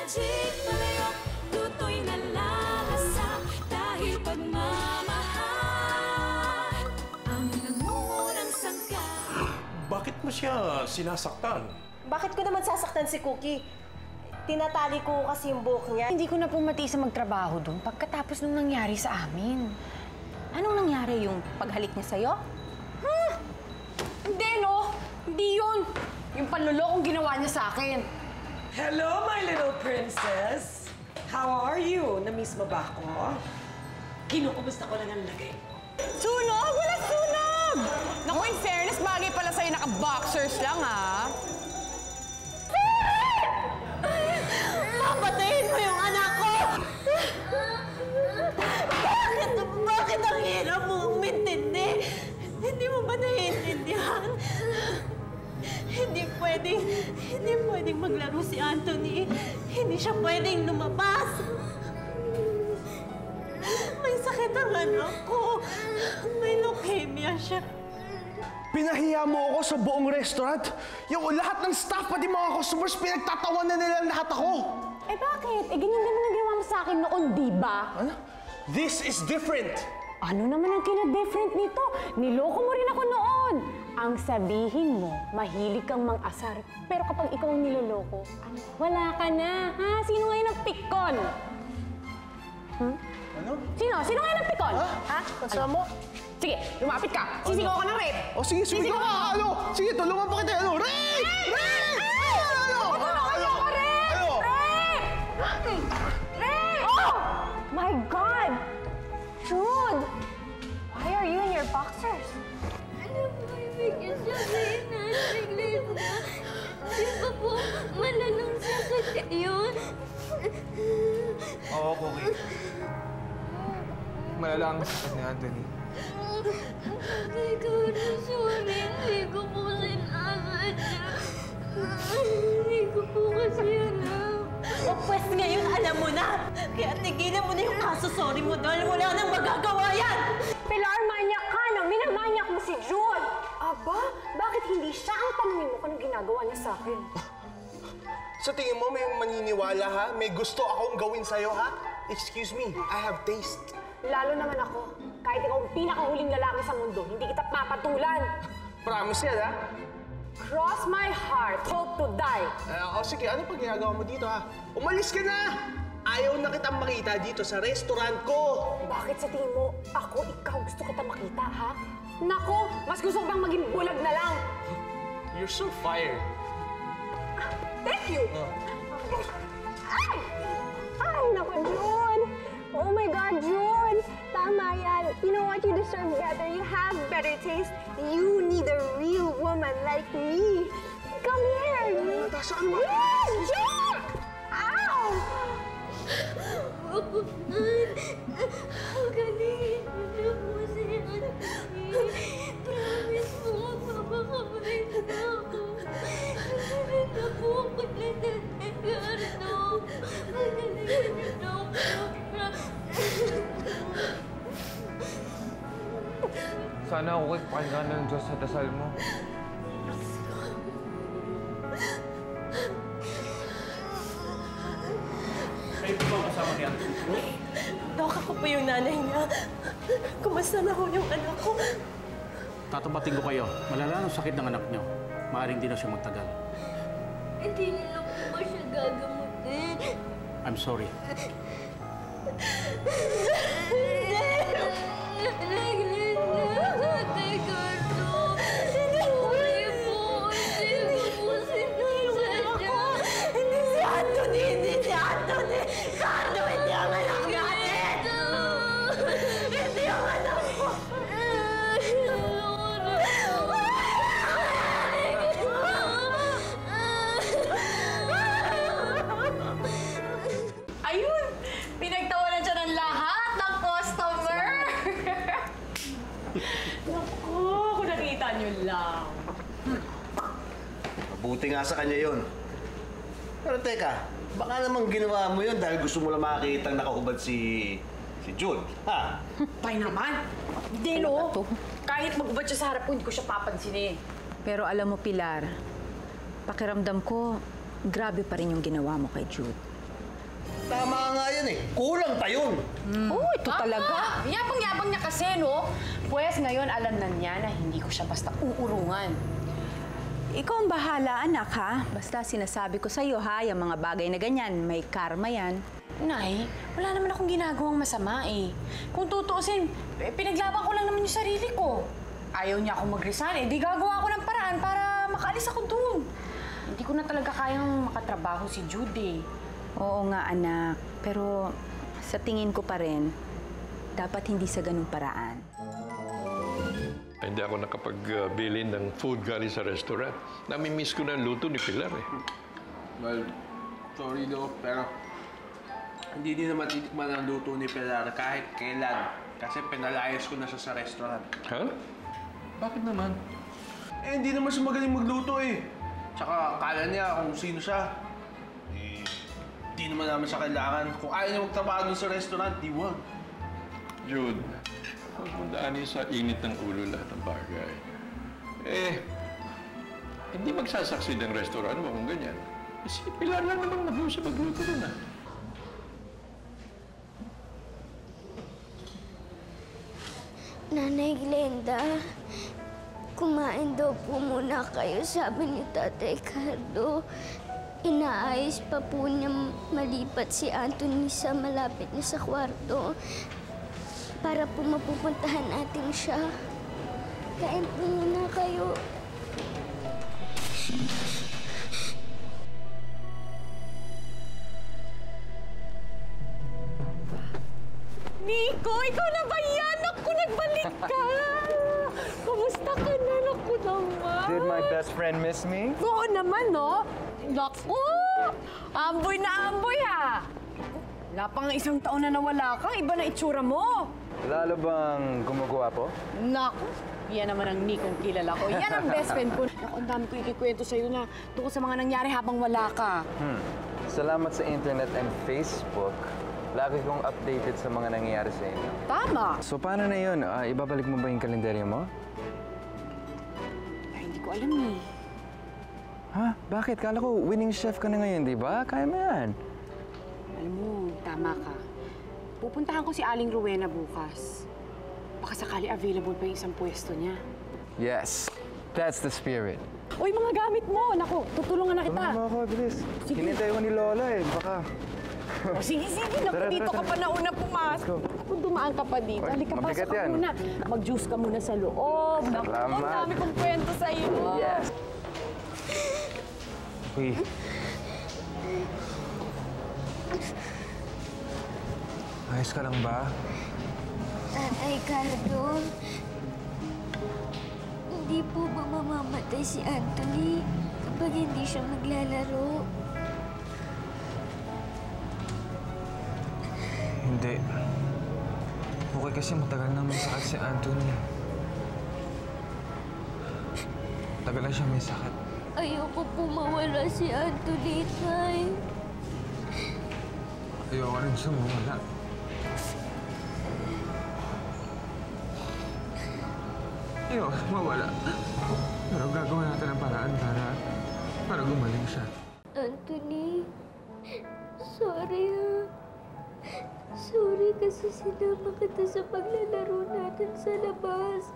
magic palayok, luto'y nalalasa dahil pagmamahal ang nangungunang sangka. Bakit mo siya sinasaktan? Bakit ko naman sasaktan si Cookie? Tinatali ko kasi yung buhok niya. Hindi ko na pumati sa magtrabaho doon pagkatapos nung nangyari sa amin. Anong nangyari, yung paghalik niya sa'yo? Hindi, no? Hindi yun. Yung panlulokong ginawa niya sa akin. Hello, my little princess! How are you? Na-miss mo ba ako? Kinukumusta ko lang ang lagay mo. Sunog! Wala sunog! Naku, in fairness, bagay pala sa'yo naka-boxers lang, ha? Papatayin mo yung anak ko! Bakit ang hirap mo umintindi? Hindi mo ba naiintindihan? Hindi pwedeng maglaro si Anthony. Hindi siya pwedeng lumabas. May sakit ang anak ko. May leukemia siya. Pinahiya mo ako sa buong restaurant. Yung lahat ng staff, pati mga customers, pinagtatawanan nila lahat ako. Eh bakit? Eh ganyan naman ang ginawa mo sa akin noon, di ba? Ano? This is different. Ano naman ang kina-different nito? Niloko mo rin ako noon. Ang sabihin mo, mahilig kang mang-asar. Pero kapag ikaw ang niloloko, wala ka na, ha? Sino ngayon ang pikon? Ano? Sino ngayon ang pikon? Ha? Kasama mo? Sige, lumapit ka. Sisigaw ka ng rape. O sige, sumigaw ka. Ano? Sige, tulungan pa kita. Ano? Rape! Rape! Ano? Ano? Rape! Oh! My God! Jude! Why are you in your boxers? Ano po ibig sabihin natin, Linda? Di ba po malanong sakit yun? Oo, Cookie. Malala ang sakit ni Anthony. Siguro, sorry. Hindi ko po sinasadya. Hindi ko po kasi alam. O pwes ngayon alam mo na. Kaya tigilan mo na yung kaso sorry mo dahil wala nang magagawa yan. Pilar, manyak ka na! Minamanyak mo si Jude! Aba, bakit hindi siya ang tanungin mo kung anong ginagawa niya sa akin? Sa tingin mo, may maniniwala ha? May gusto akong gawin sa'yo ha? Excuse me, I have taste. Lalo naman ako. Kahit ikaw ang pinakahuling lalaki sa mundo, hindi kita papatulan. Promise yan ha? Cross my heart, hope to die. Sige, ano pa ginagawa mo dito ha? Umalis ka na! Ayaw na kitang makita dito sa restaurant ko! Bakit sa tingin mo, ako, ikaw gusto kita makita, ha? Nako, mas gusto ko bang maging bulag na lang? You're so fired. Thank you! Ay! Ay, naku, June! Oh my God, June! Tama yan. You know what? You deserve better. You have better taste. You need a real woman like me. Come here! Saan mo? Yes, June! Ow! Galing na po si Anthony. Promise mo, mapapakabait na ako. Susunod na po ako na Gardo. Magaling na ako. Sana ako pakinggan ng Diyos sa dasal mo. Kayo po ba kasama niya? Dok, ako po yung nanay niya. Kumusta na ho yung anak ko? Tatabating ko kayo. Malala ang sakit ng anak nyo. Maaaring di na siya magtagal. Hindi niyo na po ba siya gagamutin? I'm sorry. Hindi si Anthony! Carlo, hindi ang anak natin! Hindi ang anak ko! Ayun! Pinagtawanan siya ng lahat ng customer! Naku, kung nakita niyo lang. Mabuti nga sa kanya yun. Pero teka, baka namang ginawa mo yun dahil gusto mo lang makakitang nakahubad si Jude, ha? Tay naman! Hindi, no? Kahit magubad siya sa harap ko, hindi ko siya papansinin. Pero alam mo, Pilar, pakiramdam ko, grabe pa rin yung ginawa mo kay Jude. Tama nga yan eh. Kulang pa yun. Oh, ito talaga. Yabang-yabang niya kasi, no? Pues ngayon alam na niya na hindi ko siya basta uurungan. Ikaw ang bahala, anak, ha? Basta sinasabi ko sa'yo, ha? Yung mga bagay na ganyan, may karma yan. Nay, wala naman akong ginagawang masama eh. Kung tutuusin, pinaglaban ko lang naman yung sarili ko. Ayaw niya akong mag-resign, di gagawa ko ng paraan para makaalis ako dun. Hindi ko na talaga kayang makatrabaho si Jude. Oo nga, anak. Pero sa tingin ko pa rin, dapat hindi sa ganung paraan. Hindi ako nakapag-bilin ng food galing sa restaurant. Nami-miss ko na ang luto ni Pilar eh. Well, sorry do, pero hindi din naman titikman ang luto ni Pilar kahit kailan. Kasi pinalayas ko na siya sa restaurant. Ha? Bakit naman? Eh, hindi naman siya magaling magluto eh. Tsaka akala niya kung sino siya. Eh, di naman namin siya kailangan. Kung ayaw niya magtrabaho dun sa restaurant, di wag. Jude, huwag mo daanin sa init ng ulo lahat ng bagay. Eh, hindi magsasucceed ang restaurant mo kung ganyan. Si Pilar lang naman nag-uusap magluto rin ah. Nanay Glenda, kumain daw po muna kayo, sabi ni Tatay Cardo. Inaayos pa po niya malipat si Anthony sa malapit na sa kwarto para po mapupuntahan natin siya. Kain po muna kayo. Nico, ikaw na ba yan? Naku, nagbalik ka! Kamusta ka na? Naku naman! Did my best friend miss me? Oo naman, no? Naku! Amboy na amboy, ha! Wala pang isang taon na nawala ka. Iba na itsura mo. Lalo bang gumagawa po? Naku! Yan naman ang Nikong kilala ko. Yan ang best friend ko. Naku, ang dami ko ikikwento sa'yo na tungkol sa mga nangyari habang wala ka. Salamat sa internet and Facebook. Lagi kong updated sa mga nangyayari sa inyo. Tama! So paano na yun? Ibabalik mo ba yung kalendaryo mo? Ay, hindi ko alam eh. Ha? Bakit? Kala ko winning chef ka na ngayon, di ba? Kaya mo yan. Alam mo, tama ka. Pupuntahan ko si Aling Rowena bukas. Baka sakali available pa yung isang pwesto niya. Yes. That's the spirit. Uy, mga gamit mo! Naku, tutulungan na kita. Tulungan mo ako, bilis. Hinintay ko ni Lola eh. Baka... O, sige. Naku, dito ka pa na una pumasok. Kung dumaan ka pa dito, halika, pasok ka muna. Mag-juice ka muna sa loob. Naku, ang dami kong kwento sa iyo. Yes. Uy. Ayos ka lang ba? Tatay Cardo, hindi po ba mamamatay si Anthony kapag hindi siya maglalaro? Hindi. Okay kasi matagal na may sakit si Anthony. Tagal na siya may sakit. Ayoko po mawala si Anthony, Tay. Ayoko rin siya mawala. Ayoko siya mawala. Pero gagawa natin ang paraan para gumaling siya. Anthony, sorry ha. Sorry kasi sinama kita sa paglalaro natin sa labas.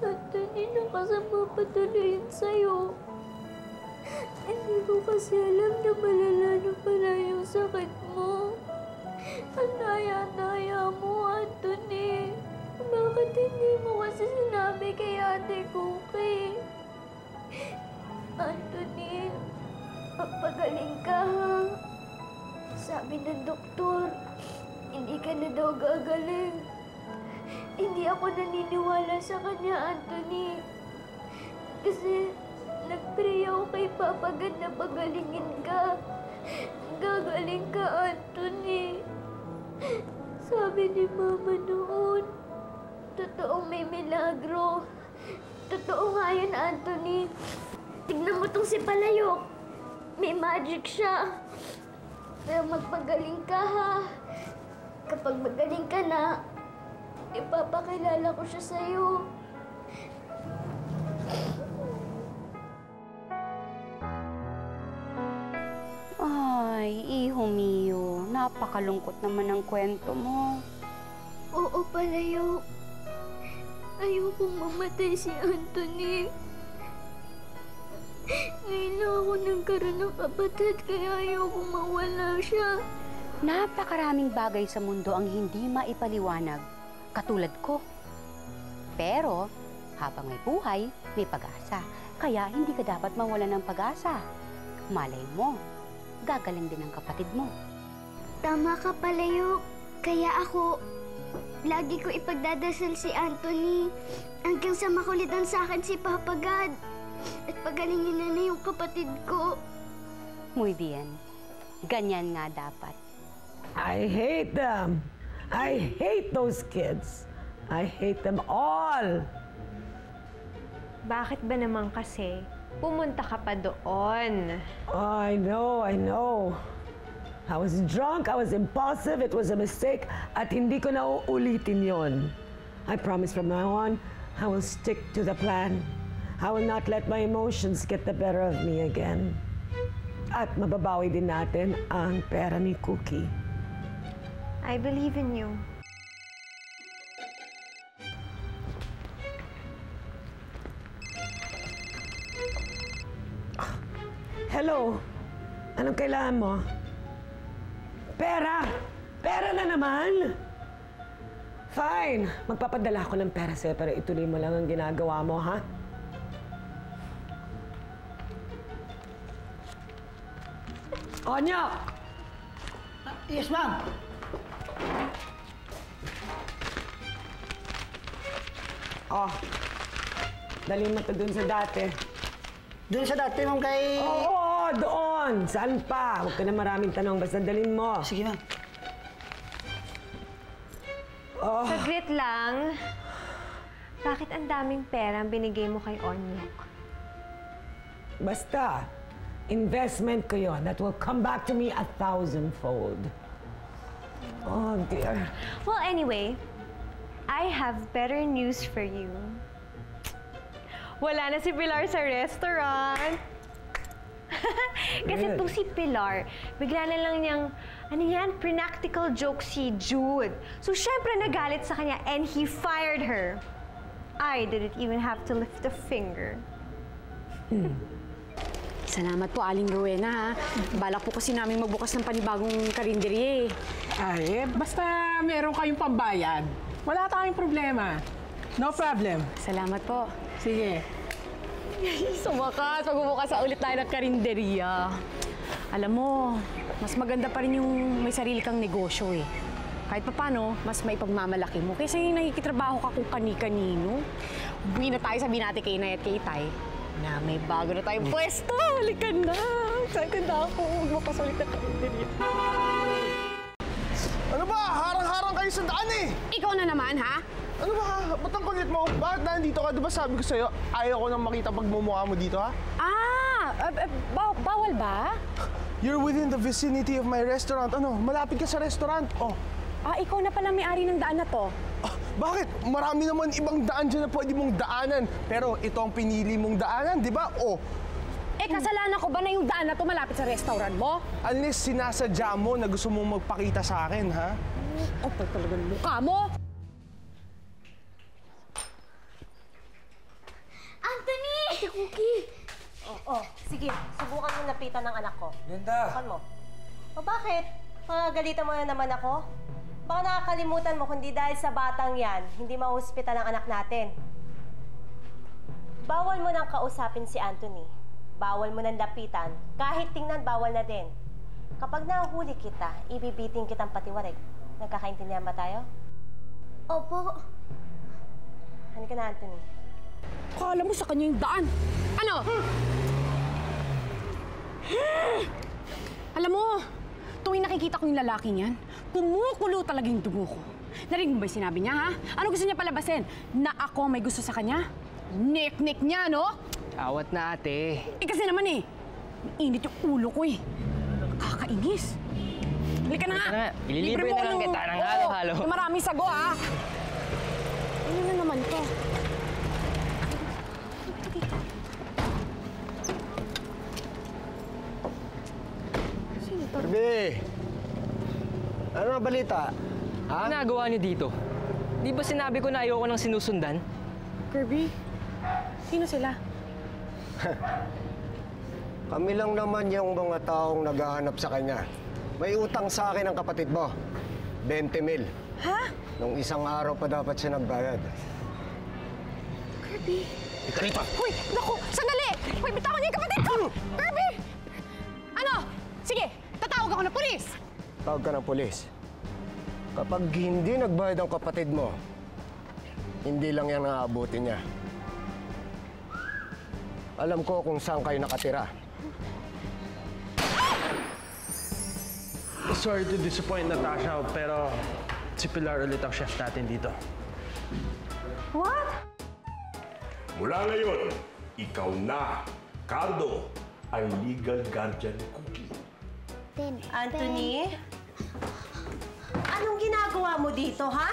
Anthony, nakasama pa tuloy yun sa'yo. Hindi ko kasi alam na malala na pala yung sakit mo. Ang daya-daya mo, Anthony. Bakit hindi mo kasi sinabi kay Ate Cookie? Anthony, magpagaling ka ha. Sabi ng doktor, hindi ka na daw gagaling. Hindi ako naniniwala sa kanya, Anthony. Kasi nag-pray ako kay Papa God na pagalingin ka. Gagaling ka, Anthony. Sabi ni Mama noon, totoong may milagro. Totoo nga yun, Anthony. Tignan mo tong si Palayok. May magic siya. Pero magpagaling ka, ha? Kapag magaling ka na, ipapakilala ko siya sa'yo. Ay, Iho Napakalungkot naman ang kwento mo. Oo, Palayok. Ayokong mamatay si Anthony. Ngayon lang ako nagkaroon ng kapatid, kaya ayokong mawala siya. Napakaraming bagay sa mundo ang hindi maipaliwanag, katulad ko. Pero, habang may buhay, may pag-asa. Kaya hindi ka dapat mawalan ng pag-asa. Malay mo, gagaling din ang kapatid mo. Tama ka, Palayok. Kaya ako, lagi ko ipagdadasal si Anthony hanggang sa makulitan sa akin si Papa God. At pagalingin na yung kapatid ko. Muy bien. Ganyan nga dapat. I hate them. I hate those kids. I hate them all. Bakit ba naman kasi pumunta ka pa doon? I know. I was drunk, I was impulsive, it was a mistake, at hindi ko na uulitin yon. I promise from now on, I will stick to the plan. I will not let my emotions get the better of me again. At mababawi din natin ang pera ni Cookie. I believe in you. Hello? Anong kailangan mo? Pera! Pera na naman! Fine. Magpapadala ko ng pera sa'yo, pero ituloy mo lang ang ginagawa mo, ha? Onyo! Yes, ma'am. Oh, dalhin mo to dun sa dati. Doon sa dati, ma'am, kay... Oo, doon! Saan pa? Huwag ka na maraming tanong, basta dalhin mo. Sige, ma'am. Oh. Saglit lang. Bakit ang daming pera ang binigay mo kay Onyok? Basta, investment ko yun that will come back to me 1,000-fold. Oh, dear. Well, anyway, I have better news for you. Wala na si Pilar sa restaurant. Kasi itong si Pilar, bigla na lang niyang, ano yan, practical joke si Jude. So, syempre nagalit sa kanya and he fired her. I didn't even have to lift a finger. Salamat po, Aling Rowena, ha? Balak po kasi namin magbukas ng panibagong karinderya, Ay, basta meron kayong pambayad. Wala tayong problema. No problem. Salamat po. Sige. Sa wakas, magbubukas sa ulit tayo ng karinderya. Alam mo, mas maganda pa rin yung may sarili kang negosyo, eh. Kahit pa paano, mas maipagmamalaki mo. Kaysa yung nakikitrabaho ka kung kani-kanino. Buwi na tayo, sabihin natin kay Inay at kay Tay na may bago na tayong pwesto. Halika na! Excited na ako. Magbukas ulit ng karinderya. Ano ba? Harang-harang kayo sa daan eh! Ikaw na naman, ha? Ano ba? Ba't ang kulit mo? Bakit nandito ka? Diba sabi ko sa'yo, ayaw ko nang makita pagmumukha mo dito, ha? Bawal ba? You're within the vicinity of my restaurant. Ano? Malapit ka sa restaurant. Oh. Ikaw na pala may-ari ng daan na to. Bakit? Marami naman ibang daan dyan na pwede mong daanan. Pero ito ang pinili mong daanan, di ba? Oh. Kasalanan ko ba na yung daan na to malapit sa restaurant mo? Unless sinasadya mo na gusto mong magpakita sa akin, ha? Kapal talaga ng mukha mo! Anthony! Si Cookie! Sige, subukan mo lapitan ng anak ko. Linda! Subukan mo. Bakit? Galitan mo na naman ako? Baka nakakalimutan mo kundi dahil sa batang yan, hindi mahospital ang anak natin. Bawal mo nang kausapin si Anthony. Bawal mo nang lapitan. Kahit tingnan, bawal na din. Kapag nahuli kita, ibibiting kitang patiwarik. Nagkakaintindihan ba tayo? Opo. Halika na, Anthony. Kala mo sa kanya yung daan. Ano? Alam mo, tuwing nakikita ko yung lalaking yan, kumukulo talaga yung dugo ko. Narinig mo ba yung sinabi niya, ha? Ano gusto niya palabasin? Na ako may gusto sa kanya? Nek-nek niya, no? Awat na, ate. Kasi naman init yung ulo ko, Kakainis. Halika na nga. Ililibre na lang kita ng halo-halo. Yung maraming sago, ha? Ano na naman to? Barbie! Ano nga balita? Ha? Ginagawa niyo dito? Di ba sinabi ko na ayoko nang sinusundan? Kirby, sino sila? Kami lang naman yung mga taong naghahanap sa kanya. May utang sa akin ang kapatid mo. 20 mil. Ha? Nung isang araw pa dapat siya nagbayad. Kirby? Ika rito! Uy, naku! Sandali! Uy, bitawan niyo yung kapatid ko! Kirby! Ano? Sige, tatawag ako ng polis! Tawag ka ng polis. Kapag hindi nagbayad ang kapatid mo, hindi lang yan ang aabutin niya. Alam ko kung saan kayo nakatira. Sorry to disappoint, Natasha, pero si Pilar ulit ang chef natin dito. What? Mula ngayon, ikaw na, Cardo, ang legal guardian ni Cookie. Anthony? Anong ginagawa mo dito, ha?